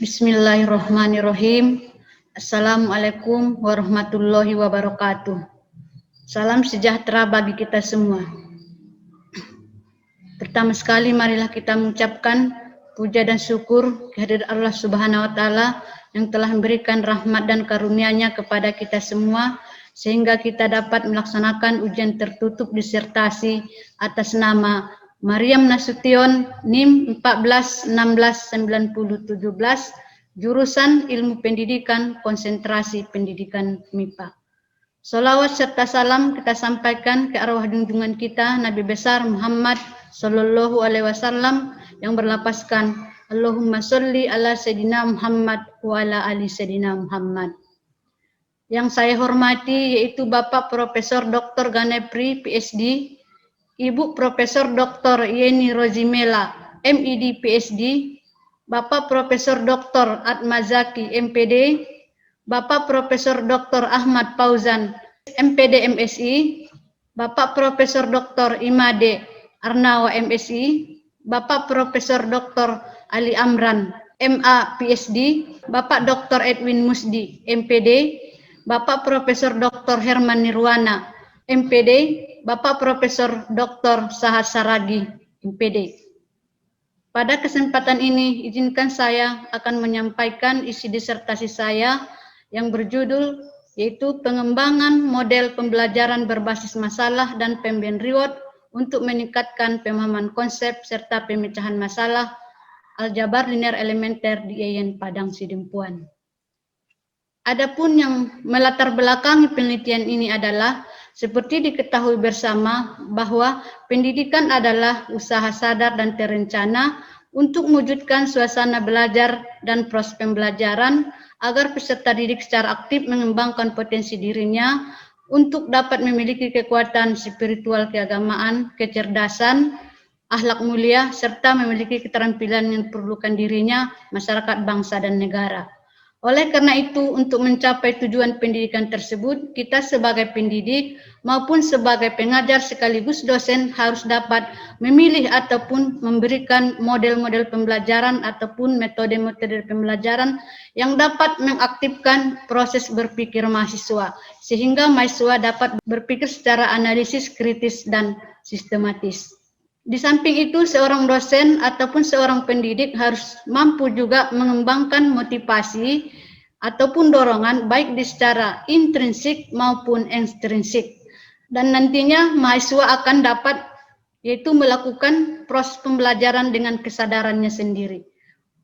Bismillahirrahmanirrahim. Assalamualaikum warahmatullahi wabarakatuh. Salam sejahtera bagi kita semua. Pertama sekali marilah kita mengucapkan puja dan syukur kehadirat Allah Subhanahu wa taala yang telah memberikan rahmat dan karunia-Nya kepada kita semua sehingga kita dapat melaksanakan ujian tertutup disertasi atas nama Maryam Nasution NIM 14169017 jurusan Ilmu Pendidikan Konsentrasi Pendidikan MIPA. Sholawat serta salam kita sampaikan ke arwah junjungan kita Nabi besar Muhammad Sallallahu Alaihi Wasallam yang berlapaskan Allahumma sholli ala Sayyidina Muhammad wa ala ali Sayyidina Muhammad. Yang saya hormati yaitu Bapak Profesor Dr. Ganepri PhD, Ibu Profesor Dr. Yeni Rozimela MED PhD, Bapak Profesor Dr. Atmazaki MPD, Bapak Profesor Dr. Ahmad Fauzan MPD MSI, Bapak Profesor Dr. Imade Arnawa MSI, Bapak Profesor Dr. Ali Amran MA PhD, Bapak Dr. Edwin Musdi MPD, Bapak Profesor Dr. Herman Nirwana MPD, Bapak Profesor Dr. Sahat Saragi MPD. Pada kesempatan ini izinkan saya akan menyampaikan isi disertasi saya yang berjudul yaitu pengembangan model pembelajaran berbasis masalah dan pemberian reward untuk meningkatkan pemahaman konsep serta pemecahan masalah aljabar linear elementer di IAIN Padang Sidempuan. Adapun yang melatar belakangi penelitian ini adalah seperti diketahui bersama bahwa pendidikan adalah usaha sadar dan terencana untuk mewujudkan suasana belajar dan proses pembelajaran agar peserta didik secara aktif mengembangkan potensi dirinya untuk dapat memiliki kekuatan spiritual keagamaan, kecerdasan, akhlak mulia, serta memiliki keterampilan yang diperlukan dirinya, masyarakat, bangsa, dan negara. Oleh karena itu, untuk mencapai tujuan pendidikan tersebut, kita sebagai pendidik maupun sebagai pengajar sekaligus dosen harus dapat memilih ataupun memberikan model-model pembelajaran ataupun metode-metode pembelajaran yang dapat mengaktifkan proses berpikir mahasiswa, sehingga mahasiswa dapat berpikir secara analisis, kritis, dan sistematis. Di samping itu, seorang dosen ataupun seorang pendidik harus mampu juga mengembangkan motivasi ataupun dorongan baik di secara intrinsik maupun ekstrinsik. Dan nantinya mahasiswa akan dapat yaitu melakukan proses pembelajaran dengan kesadarannya sendiri.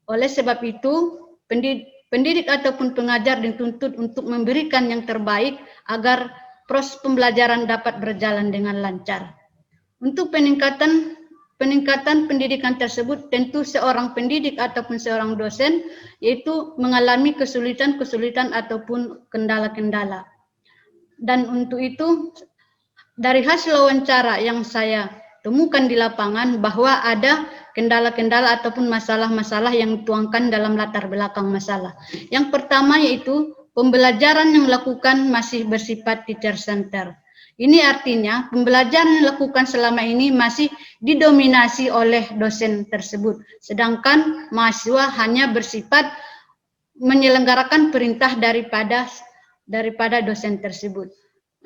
Oleh sebab itu, pendidik ataupun pengajar dituntut untuk memberikan yang terbaik agar proses pembelajaran dapat berjalan dengan lancar. Untuk peningkatan pendidikan tersebut tentu seorang pendidik ataupun seorang dosen yaitu mengalami kesulitan-kesulitan ataupun kendala-kendala. Dan untuk itu dari hasil wawancara yang saya temukan di lapangan bahwa ada kendala-kendala ataupun masalah-masalah yang dituangkan dalam latar belakang masalah. Yang pertama yaitu pembelajaran yang dilakukan masih bersifat teacher center. Ini artinya pembelajaran yang dilakukan selama ini masih didominasi oleh dosen tersebut, sedangkan mahasiswa hanya bersifat menyelenggarakan perintah daripada dosen tersebut.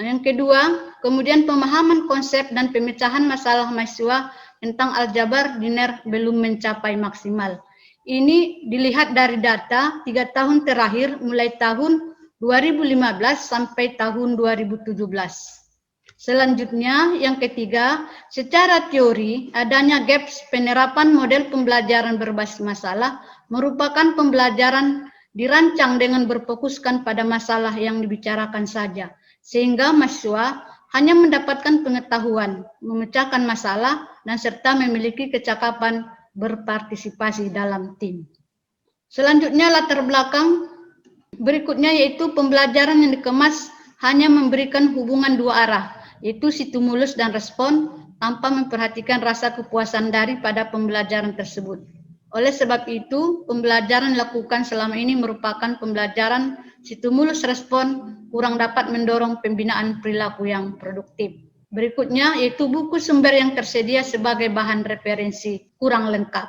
Yang kedua, kemudian pemahaman konsep dan pemecahan masalah mahasiswa tentang aljabar linear belum mencapai maksimal. Ini dilihat dari data 3 tahun terakhir mulai tahun 2015 sampai tahun 2017. Selanjutnya, yang ketiga, secara teori, adanya gaps penerapan model pembelajaran berbasis masalah merupakan pembelajaran dirancang dengan berfokuskan pada masalah yang dibicarakan saja, sehingga mahasiswa hanya mendapatkan pengetahuan, memecahkan masalah, dan serta memiliki kecakapan berpartisipasi dalam tim. Selanjutnya, latar belakang berikutnya yaitu pembelajaran yang dikemas hanya memberikan hubungan dua arah, yaitu stimulus dan respon tanpa memperhatikan rasa kepuasan daripada pembelajaran tersebut. Oleh sebab itu, pembelajaran dilakukan selama ini merupakan pembelajaran stimulus respon kurang dapat mendorong pembinaan perilaku yang produktif. Berikutnya yaitu buku sumber yang tersedia sebagai bahan referensi kurang lengkap.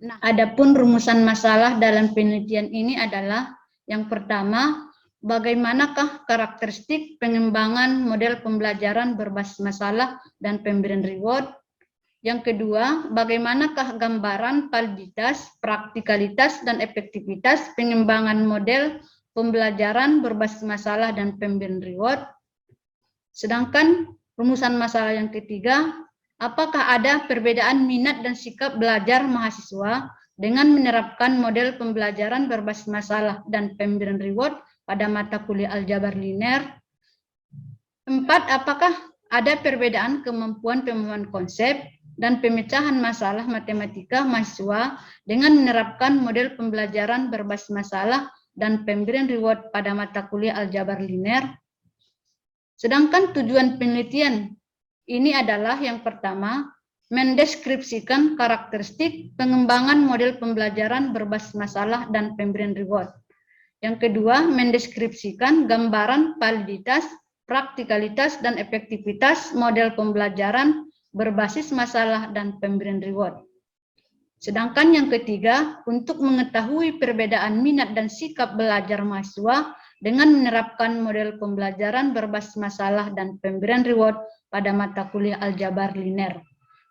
Nah, adapun rumusan masalah dalam penelitian ini adalah yang pertama, bagaimanakah karakteristik pengembangan model pembelajaran berbasis masalah dan pemberian reward? Yang kedua, bagaimanakah gambaran validitas, praktikalitas, dan efektivitas pengembangan model pembelajaran berbasis masalah dan pemberian reward? Sedangkan rumusan masalah yang ketiga, apakah ada perbedaan minat dan sikap belajar mahasiswa dengan menerapkan model pembelajaran berbasis masalah dan pemberian reward pada mata kuliah aljabar linear? 4. Apakah ada perbedaan kemampuan pemahaman konsep dan pemecahan masalah matematika mahasiswa dengan menerapkan model pembelajaran berbasis masalah dan pemberian reward pada mata kuliah aljabar linear? Sedangkan tujuan penelitian ini adalah yang pertama, mendeskripsikan karakteristik pengembangan model pembelajaran berbasis masalah dan pemberian reward. Yang kedua, mendeskripsikan gambaran validitas, praktikalitas, dan efektivitas model pembelajaran berbasis masalah dan pemberian reward. Sedangkan yang ketiga, untuk mengetahui perbedaan minat dan sikap belajar mahasiswa dengan menerapkan model pembelajaran berbasis masalah dan pemberian reward pada mata kuliah aljabar linear.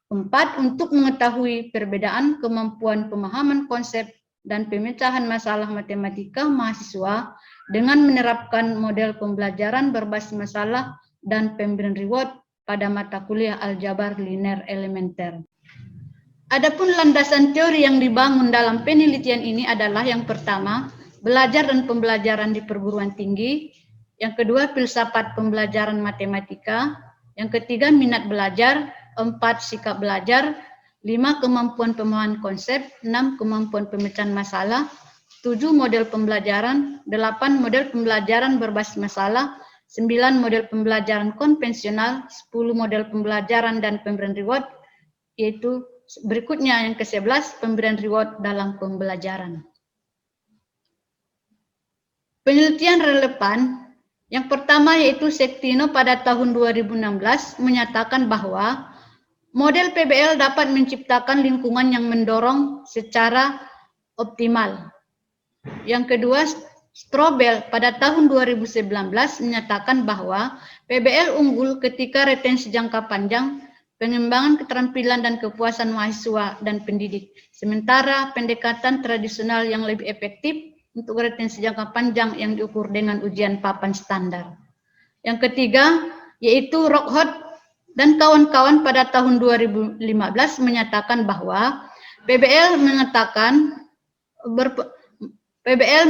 4. Untuk mengetahui perbedaan kemampuan pemahaman konsep dan pemecahan masalah matematika mahasiswa dengan menerapkan model pembelajaran berbasis masalah dan pemberian reward pada mata kuliah aljabar linear elementer. Adapun landasan teori yang dibangun dalam penelitian ini adalah yang pertama, belajar dan pembelajaran di perguruan tinggi. Yang kedua, filsafat pembelajaran matematika. Yang ketiga, minat belajar. 4, sikap belajar. 5, kemampuan pemahaman konsep. 6, kemampuan pemecahan masalah. 7, model pembelajaran. 8, model pembelajaran berbasis masalah. 9, model pembelajaran konvensional. 10, model pembelajaran dan pemberian reward. Yaitu berikutnya yang ke-11, pemberian reward dalam pembelajaran. Penelitian relevan yang pertama yaitu Sektino pada tahun 2016 menyatakan bahwa model PBL dapat menciptakan lingkungan yang mendorong secara optimal. Yang kedua, Strobel pada tahun 2019 menyatakan bahwa PBL unggul ketika retensi jangka panjang, pengembangan keterampilan dan kepuasan mahasiswa dan pendidik. Sementara pendekatan tradisional yang lebih efektif untuk retensi jangka panjang yang diukur dengan ujian papan standar. Yang ketiga, yaitu Rockhart dan kawan-kawan pada tahun 2015 menyatakan bahwa PBL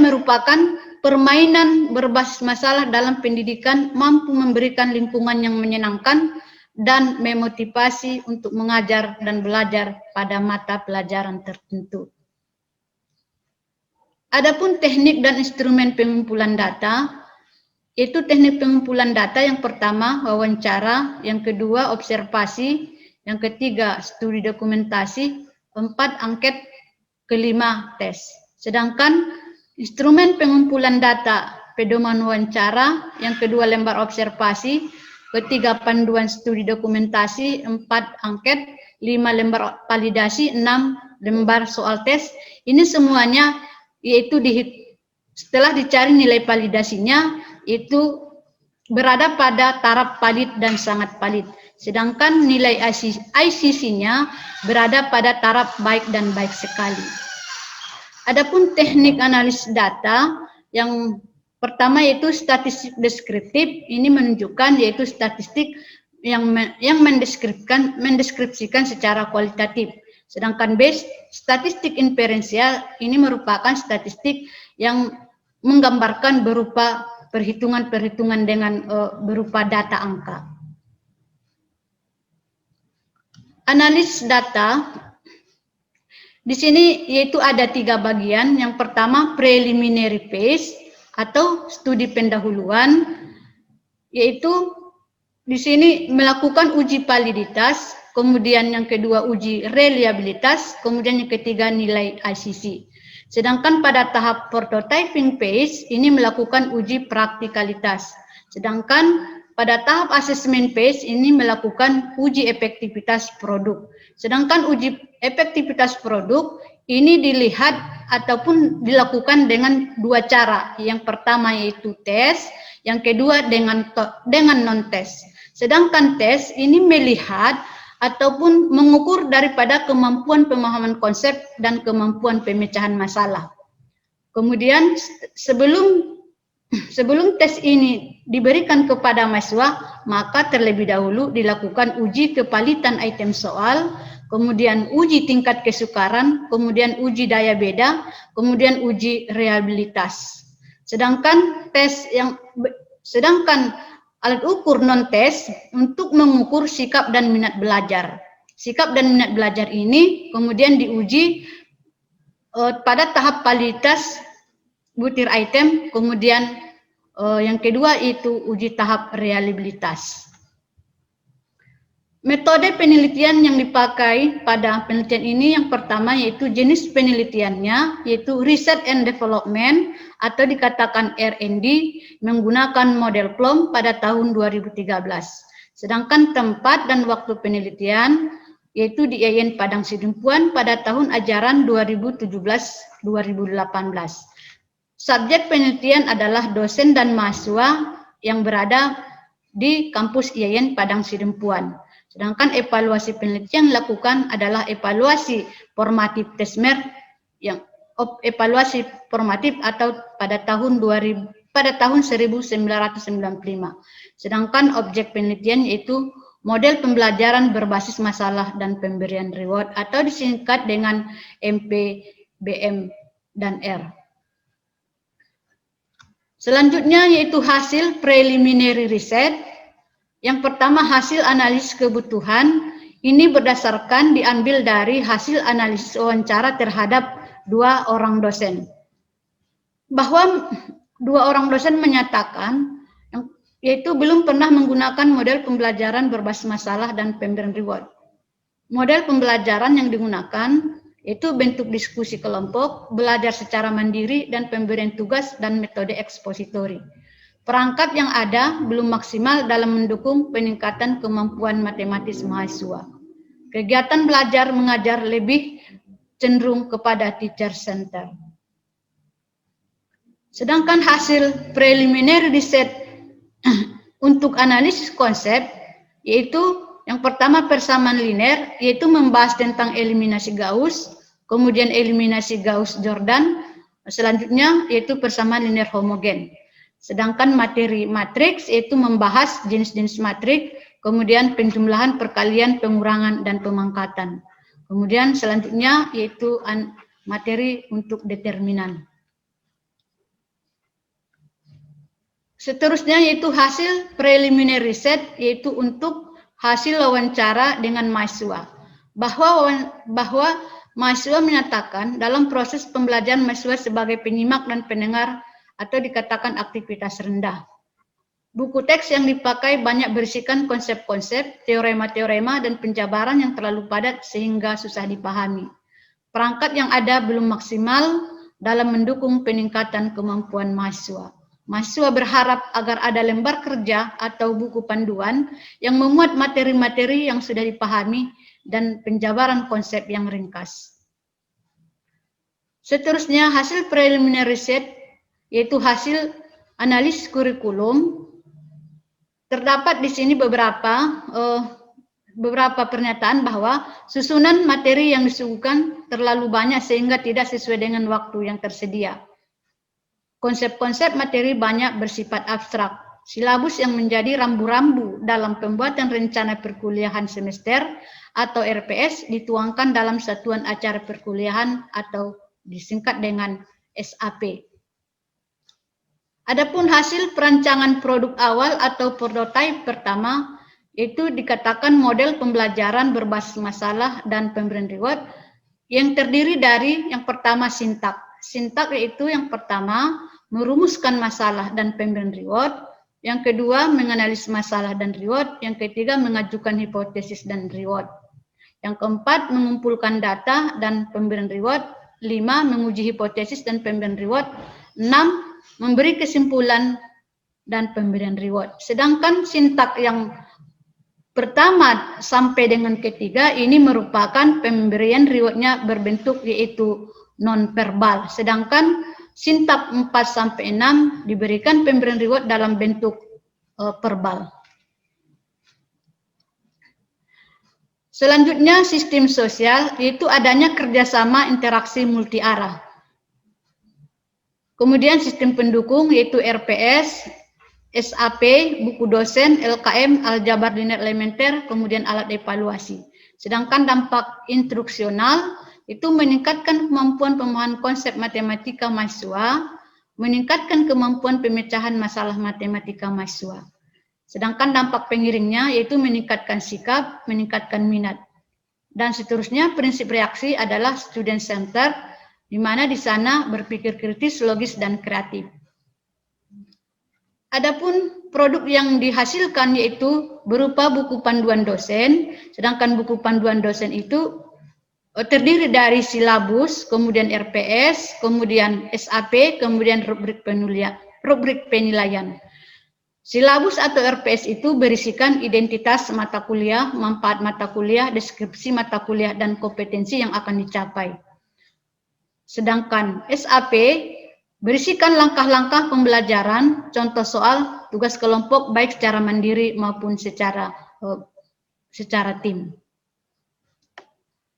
merupakan permainan berbasis masalah dalam pendidikan, mampu memberikan lingkungan yang menyenangkan dan memotivasi untuk mengajar dan belajar pada mata pelajaran tertentu. Adapun teknik dan instrumen pengumpulan data, yaitu teknik pengumpulan data yang pertama wawancara, yang kedua observasi, yang ketiga studi dokumentasi, 4 angket, kelima tes. Sedangkan instrumen pengumpulan data pedoman wawancara, yang kedua lembar observasi, ketiga panduan studi dokumentasi, 4 angket, 5 lembar validasi, 6 lembar soal tes. Ini semuanya yaitu setelah dicari nilai validasinya itu berada pada taraf valid dan sangat valid. Sedangkan nilai ICC-nya berada pada taraf baik dan baik sekali. Adapun teknik analisis data yang pertama yaitu statistik deskriptif, ini menunjukkan yaitu statistik yang mendeskripsikan secara kualitatif. Sedangkan statistik inferensial ini merupakan statistik yang menggambarkan berupa perhitungan-perhitungan dengan berupa data angka. Analisis data di sini yaitu ada 3 bagian. Yang pertama preliminary phase atau studi pendahuluan, yaitu di sini melakukan uji validitas, kemudian yang kedua uji reliabilitas, kemudian yang ketiga nilai ICC. Sedangkan pada tahap prototyping phase ini melakukan uji praktikalitas. Sedangkan pada tahap assessment phase ini melakukan uji efektivitas produk. Sedangkan uji efektivitas produk Ini dilihat ataupun dilakukan dengan dua cara. Yang pertama yaitu tes, yang kedua dengan non-tes. Sedangkan tes ini melihat ataupun mengukur daripada kemampuan pemahaman konsep dan kemampuan pemecahan masalah. Kemudian sebelum tes ini diberikan kepada mahasiswa, maka terlebih dahulu dilakukan uji kepalitan item soal, kemudian uji tingkat kesukaran, kemudian uji daya beda, kemudian uji reliabilitas. Sedangkan alat ukur non-tes untuk mengukur sikap dan minat belajar. Sikap dan minat belajar ini kemudian diuji pada tahap validitas butir item, kemudian yang kedua itu uji tahap reliabilitas. Metode penelitian yang dipakai pada penelitian ini yang pertama yaitu jenis penelitiannya yaitu Research and Development atau dikatakan R&D menggunakan model PLOM pada tahun 2013. Sedangkan tempat dan waktu penelitian yaitu di IAIN Padang Sidempuan pada tahun ajaran 2017-2018. Subjek penelitian adalah dosen dan mahasiswa yang berada di kampus IAIN Padang Sidempuan. Sedangkan evaluasi penelitian dilakukan adalah evaluasi formatif TESMER yang evaluasi formatif atau pada tahun 1995. Sedangkan objek penelitian yaitu model pembelajaran berbasis masalah dan pemberian reward atau disingkat dengan MP, BM, dan R. Selanjutnya yaitu hasil preliminary research. Yang pertama hasil analisis kebutuhan, ini berdasarkan diambil dari hasil analisis wawancara terhadap 2 orang dosen. Bahwa 2 orang dosen menyatakan yaitu belum pernah menggunakan model pembelajaran berbasis masalah dan pemberian reward. Model pembelajaran yang digunakan yaitu bentuk diskusi kelompok, belajar secara mandiri, dan pemberian tugas dan metode ekspositori. Perangkat yang ada belum maksimal dalam mendukung peningkatan kemampuan matematis mahasiswa. Kegiatan belajar mengajar lebih cenderung kepada teacher center. Sedangkan hasil preliminary research untuk analisis konsep yaitu yang pertama persamaan linear yaitu membahas tentang eliminasi Gauss, kemudian eliminasi Gauss-Jordan, selanjutnya yaitu persamaan linear homogen. Sedangkan materi matriks yaitu membahas jenis-jenis matriks, kemudian penjumlahan, perkalian, pengurangan, dan pemangkatan. Kemudian selanjutnya yaitu materi untuk determinan. Seterusnya yaitu hasil preliminary research yaitu untuk hasil wawancara dengan mahasiswa. Bahwa mahasiswa menyatakan dalam proses pembelajaran mahasiswa sebagai penyimak dan pendengar atau dikatakan aktivitas rendah. Buku teks yang dipakai banyak berisikan konsep-konsep, teorema-teorema, dan penjabaran yang terlalu padat sehingga susah dipahami. Perangkat yang ada belum maksimal dalam mendukung peningkatan kemampuan mahasiswa. Mahasiswa berharap agar ada lembar kerja atau buku panduan yang memuat materi-materi yang sudah dipahami dan penjabaran konsep yang ringkas. Seterusnya hasil preliminary research yaitu hasil analisis kurikulum. Terdapat di sini beberapa pernyataan bahwa susunan materi yang disuguhkan terlalu banyak sehingga tidak sesuai dengan waktu yang tersedia. Konsep-konsep materi banyak bersifat abstrak. Silabus yang menjadi rambu-rambu dalam pembuatan rencana perkuliahan semester atau RPS dituangkan dalam satuan acara perkuliahan atau disingkat dengan SAP. Adapun hasil perancangan produk awal atau prototipe pertama itu dikatakan model pembelajaran berbasis masalah dan pemberian reward yang terdiri dari yang pertama sintak. Sintak yaitu yang pertama merumuskan masalah dan pemberian reward, yang kedua menganalisis masalah dan reward, yang ketiga mengajukan hipotesis dan reward, yang keempat mengumpulkan data dan pemberian reward, 5 menguji hipotesis dan pemberian reward, 6 memberi kesimpulan dan pemberian reward. Sedangkan sintak yang pertama sampai dengan ketiga ini merupakan pemberian rewardnya berbentuk yaitu non-verbal. Sedangkan sintap 4 sampai 6 diberikan pemberian reward dalam bentuk verbal. Selanjutnya sistem sosial yaitu adanya kerjasama interaksi multi arah. Kemudian sistem pendukung yaitu RPS, SAP, buku dosen, LKM, aljabar linear elementer, kemudian alat evaluasi. Sedangkan dampak instruksional itu meningkatkan kemampuan pemahaman konsep matematika mahasiswa, meningkatkan kemampuan pemecahan masalah matematika mahasiswa. Sedangkan dampak pengiringnya yaitu meningkatkan sikap, meningkatkan minat. Dan seterusnya prinsip reaksi adalah student center, di mana di sana berpikir kritis, logis, dan kreatif. Adapun produk yang dihasilkan yaitu berupa buku panduan dosen, sedangkan buku panduan dosen itu terdiri dari silabus, kemudian RPS, kemudian SAP, kemudian rubrik penilaian. Silabus atau RPS itu berisikan identitas mata kuliah, manfaat mata kuliah, deskripsi mata kuliah, dan kompetensi yang akan dicapai. Sedangkan SAP berisikan langkah-langkah pembelajaran, contoh soal, tugas kelompok baik secara mandiri maupun secara tim.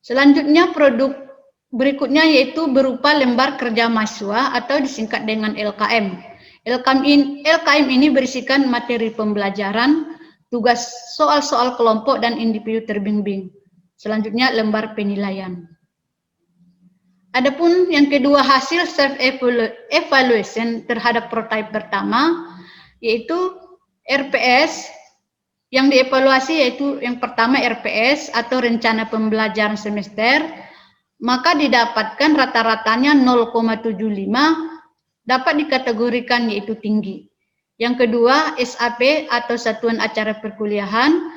Selanjutnya produk berikutnya yaitu berupa lembar kerja mahasiswa atau disingkat dengan LKM. LKM ini berisikan materi pembelajaran, tugas soal-soal kelompok dan individu terbimbing. Selanjutnya lembar penilaian. Adapun yang kedua hasil self-evaluation terhadap prototipe pertama yaitu RPS. Yang dievaluasi yaitu yang pertama RPS atau rencana pembelajaran semester, maka didapatkan rata-ratanya 0,75 dapat dikategorikan yaitu tinggi. Yang kedua SAP atau satuan acara perkuliahan,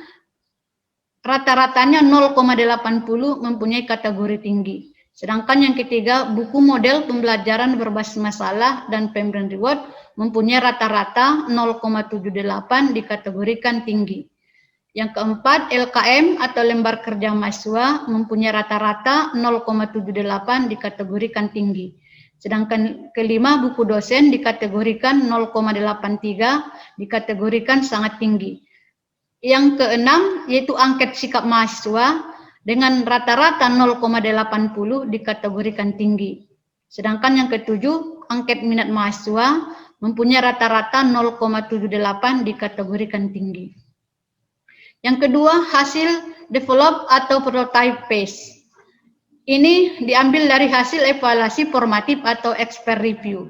rata-ratanya 0,80 mempunyai kategori tinggi. Sedangkan yang ketiga, buku model pembelajaran berbasis masalah dan pemberian reward mempunyai rata-rata 0,78 dikategorikan tinggi. Yang keempat, LKM atau lembar kerja mahasiswa mempunyai rata-rata 0,78 dikategorikan tinggi. Sedangkan kelima, buku dosen dikategorikan 0,83 dikategorikan sangat tinggi. Yang keenam, yaitu angket sikap mahasiswa dengan rata-rata 0,80 dikategorikan tinggi. Sedangkan yang ketujuh, angket minat mahasiswa mempunyai rata-rata 0,78 dikategorikan tinggi. Yang kedua, hasil develop atau prototype phase. Ini diambil dari hasil evaluasi formatif atau expert review.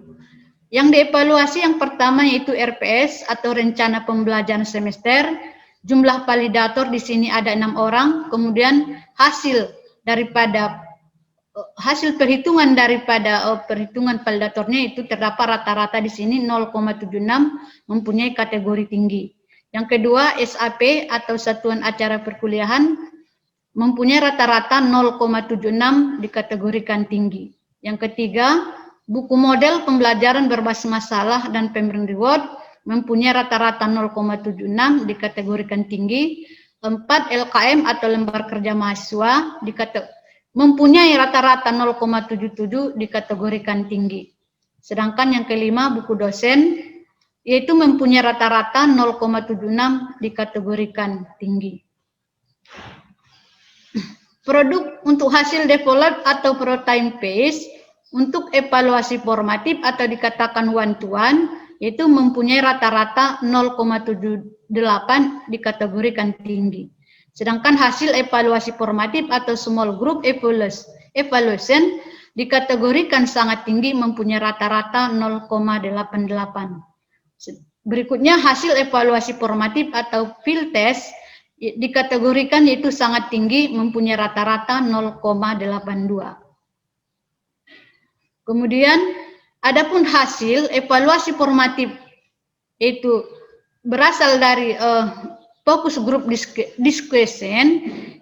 Yang dievaluasi yang pertama yaitu RPS atau rencana pembelajaran semester. Jumlah validator di sini ada 6 orang, kemudian hasil perhitungan daripada perhitungan validatornya itu terdapat rata-rata di sini 0,76 mempunyai kategori tinggi. Yang kedua SAP atau satuan acara perkuliahan mempunyai rata-rata 0,76 dikategorikan tinggi. Yang ketiga buku model pembelajaran berbasis masalah dan pemberian reward mempunyai rata-rata 0,76 dikategorikan tinggi. 4 LKM atau lembar kerja mahasiswa mempunyai rata-rata 0,77 dikategorikan tinggi. Sedangkan yang kelima buku dosen yaitu mempunyai rata-rata 0,76 dikategorikan tinggi. Produk untuk hasil develop atau prototype phase untuk evaluasi formatif atau dikatakan one-to-one yaitu mempunyai rata-rata 0,78 dikategorikan tinggi. Sedangkan hasil evaluasi formatif atau small group evaluation dikategorikan sangat tinggi mempunyai rata-rata 0,88. Berikutnya hasil evaluasi formatif atau field test dikategorikan yaitu sangat tinggi mempunyai rata-rata 0,82. Kemudian adapun hasil evaluasi formatif itu berasal dari focus group discussion,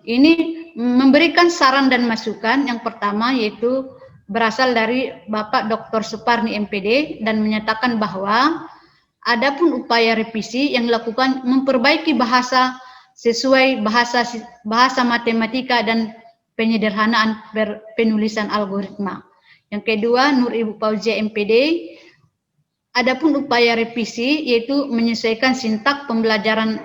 ini memberikan saran dan masukan. Yang pertama yaitu berasal dari Bapak Dr. Suparni MPD dan menyatakan bahwa adapun upaya revisi yang dilakukan memperbaiki bahasa sesuai bahasa matematika dan penyederhanaan penulisan algoritma. Yang kedua, Nur Ibu Fauzia MPD, adapun upaya revisi yaitu menyesuaikan sintak pembelajaran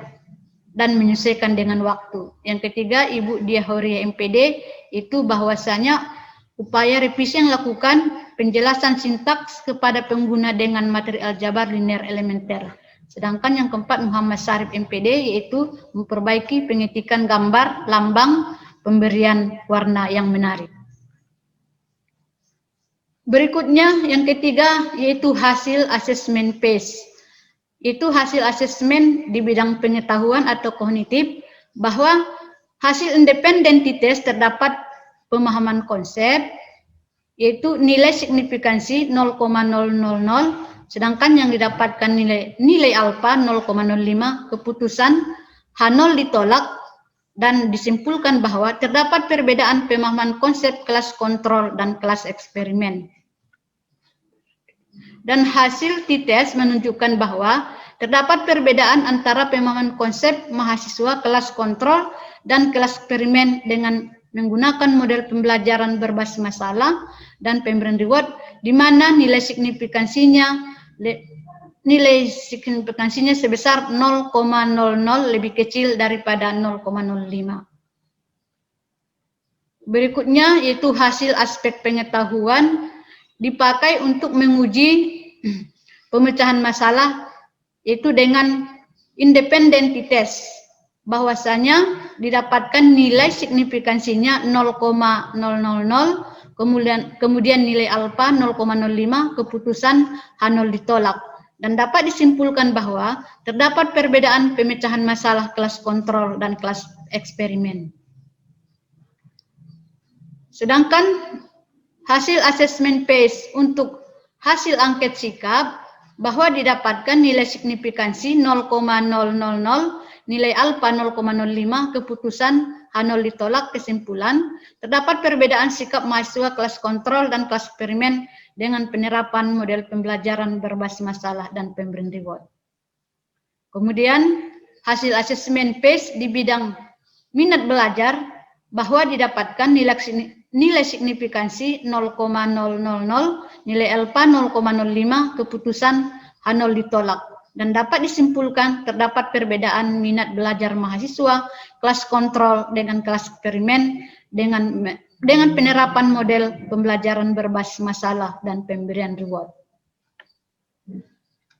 dan menyesuaikan dengan waktu. Yang ketiga, Ibu Dia Horia MPD, itu bahwasanya upaya revisi yang lakukan penjelasan sintaks kepada pengguna dengan materi aljabar linear elementer. Sedangkan yang keempat, Muhammad Syarif MPD, yaitu memperbaiki pengetikan gambar, lambang, pemberian warna yang menarik. Berikutnya yang ketiga yaitu hasil asesmen PACE. Itu hasil asesmen di bidang pengetahuan atau kognitif bahwa hasil independen di tes terdapat pemahaman konsep yaitu nilai signifikansi 0,000, sedangkan yang didapatkan nilai alfa 0,05, keputusan H0 ditolak, dan disimpulkan bahwa terdapat perbedaan pemahaman konsep kelas kontrol dan kelas eksperimen. Dan hasil T-test menunjukkan bahwa terdapat perbedaan antara pemahaman konsep mahasiswa kelas kontrol dan kelas eksperimen dengan menggunakan model pembelajaran berbasis masalah dan pemberian reward, di mana nilai signifikansinya sebesar 0,00 lebih kecil daripada 0,05. Berikutnya yaitu hasil aspek pengetahuan dipakai untuk menguji pemecahan masalah yaitu dengan independen T-test, bahwasanya didapatkan nilai signifikansinya 0,000, kemudian nilai alfa 0,05, keputusan H0 ditolak, dan dapat disimpulkan bahwa terdapat perbedaan pemecahan masalah kelas kontrol dan kelas eksperimen. Sedangkan hasil asesmen PACE untuk hasil angket sikap bahwa didapatkan nilai signifikansi 0,000, nilai alfa 0,05, keputusan H0 ditolak, kesimpulan terdapat perbedaan sikap mahasiswa kelas kontrol dan kelas eksperimen dengan penerapan model pembelajaran berbasis masalah dan pemberian reward. Kemudian hasil asesmen PACE di bidang minat belajar bahwa didapatkan nilai signifikansi 0,000, nilai alfa 0,05, keputusan H0 ditolak, dan dapat disimpulkan terdapat perbedaan minat belajar mahasiswa kelas kontrol dengan kelas eksperimen dengan penerapan model pembelajaran berbasis masalah dan pemberian reward.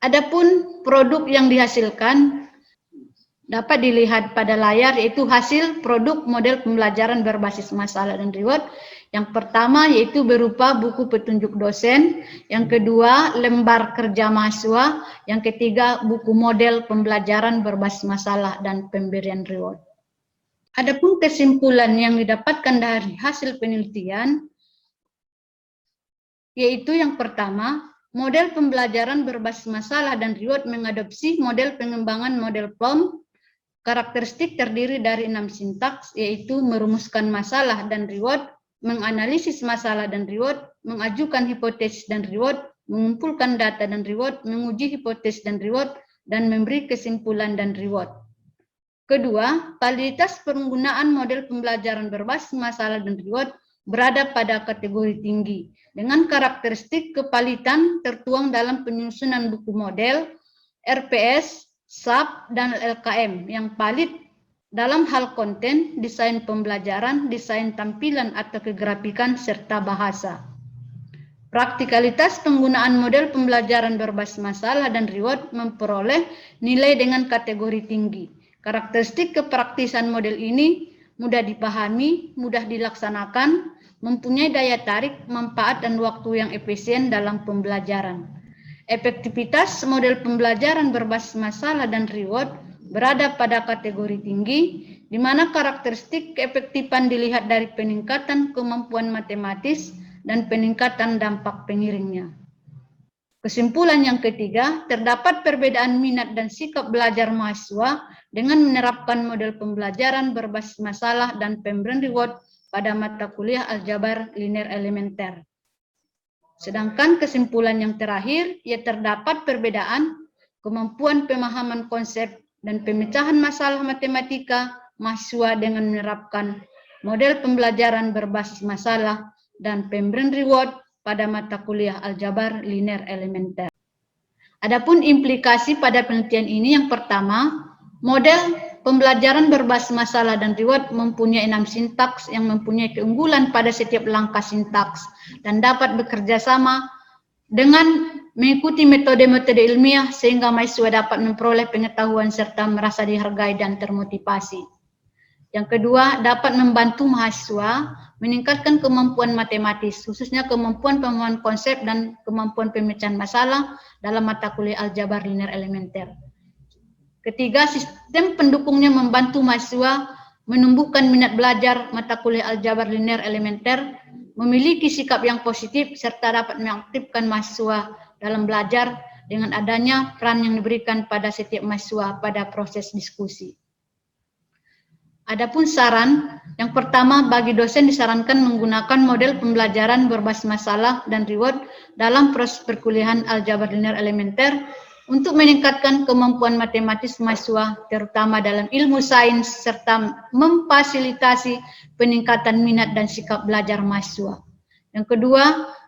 Adapun produk yang dihasilkan dapat dilihat pada layar, yaitu hasil produk model pembelajaran berbasis masalah dan reward. Yang pertama yaitu berupa buku petunjuk dosen, yang kedua lembar kerja mahasiswa, yang ketiga buku model pembelajaran berbasis masalah dan pemberian reward. Adapun kesimpulan yang didapatkan dari hasil penelitian yaitu yang pertama, model pembelajaran berbasis masalah dan reward mengadopsi model pengembangan model PLOM. Karakteristik terdiri dari 6 sintaks, yaitu merumuskan masalah dan reward, menganalisis masalah dan reward, mengajukan hipotesis dan reward, mengumpulkan data dan reward, menguji hipotesis dan reward, dan memberi kesimpulan dan reward. Kedua, validitas penggunaan model pembelajaran berbasis masalah dan reward berada pada kategori tinggi, dengan karakteristik kevalitan tertuang dalam penyusunan buku model, RPS, SAP, dan LKM yang valid dalam hal konten, desain pembelajaran, desain tampilan atau kegrafikan, serta bahasa. Praktikalitas penggunaan model pembelajaran berbasis masalah dan reward memperoleh nilai dengan kategori tinggi. Karakteristik kepraktisan model ini mudah dipahami, mudah dilaksanakan, mempunyai daya tarik, manfaat, dan waktu yang efisien dalam pembelajaran. Efektivitas model pembelajaran berbasis masalah dan reward berada pada kategori tinggi, di mana karakteristik keefektifan dilihat dari peningkatan kemampuan matematis dan peningkatan dampak pengiringnya. Kesimpulan yang ketiga, terdapat perbedaan minat dan sikap belajar mahasiswa dengan menerapkan model pembelajaran berbasis masalah dan pemberian reward pada mata kuliah aljabar linear elementer. Sedangkan kesimpulan yang terakhir, ya terdapat perbedaan kemampuan pemahaman konsep dan pemecahan masalah matematika mahasiswa dengan menerapkan model pembelajaran berbasis masalah dan pemberian reward pada mata kuliah aljabar linear elementer. Adapun implikasi pada penelitian ini yang pertama, model pembelajaran berbasis masalah dan reward mempunyai 6 sintaks yang mempunyai keunggulan pada setiap langkah sintaks dan dapat bekerja sama dengan mengikuti metode-metode ilmiah sehingga mahasiswa dapat memperoleh pengetahuan serta merasa dihargai dan termotivasi. Yang kedua, dapat membantu mahasiswa meningkatkan kemampuan matematis, khususnya kemampuan pemahaman konsep dan kemampuan pemecahan masalah dalam mata kuliah aljabar linear elementer. Ketiga, sistem pendukungnya membantu mahasiswa menumbuhkan minat belajar mata kuliah aljabar linear elementer, memiliki sikap yang positif, serta dapat mengaktifkan mahasiswa dalam belajar dengan adanya peran yang diberikan pada setiap mahasiswa pada proses diskusi. Adapun saran, yang pertama bagi dosen disarankan menggunakan model pembelajaran berbasis masalah dan reward dalam proses perkuliahan aljabar linear elementer untuk meningkatkan kemampuan matematis mahasiswa terutama dalam ilmu sains serta memfasilitasi peningkatan minat dan sikap belajar mahasiswa. Yang kedua,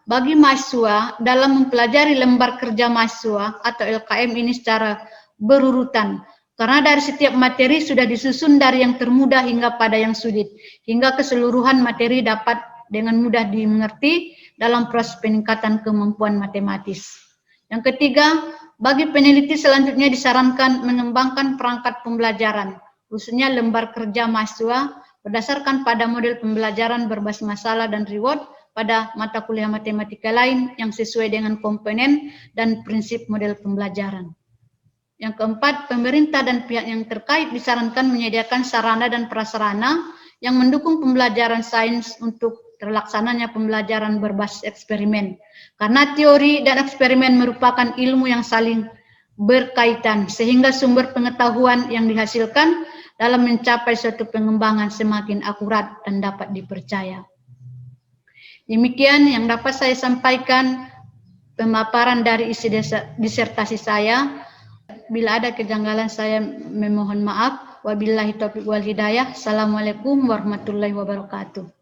bagi mahasiswa dalam mempelajari lembar kerja mahasiswa atau LKM ini secara berurutan. Karena dari setiap materi sudah disusun dari yang termudah hingga pada yang sulit, hingga keseluruhan materi dapat dengan mudah dimengerti dalam proses peningkatan kemampuan matematis. Yang ketiga, bagi peneliti selanjutnya disarankan mengembangkan perangkat pembelajaran, khususnya lembar kerja mahasiswa berdasarkan pada model pembelajaran berbasis masalah dan reward pada mata kuliah matematika lain yang sesuai dengan komponen dan prinsip model pembelajaran. Yang keempat, pemerintah dan pihak yang terkait disarankan menyediakan sarana dan prasarana yang mendukung pembelajaran sains untuk terlaksananya pembelajaran berbasis eksperimen. Karena teori dan eksperimen merupakan ilmu yang saling berkaitan, sehingga sumber pengetahuan yang dihasilkan dalam mencapai suatu pengembangan semakin akurat dan dapat dipercaya. Demikian yang dapat saya sampaikan pemaparan dari isi disertasi saya. Bila ada kejanggalan saya memohon maaf. Wabillahi taufiq wal hidayah. Assalamualaikum warahmatullahi wabarakatuh.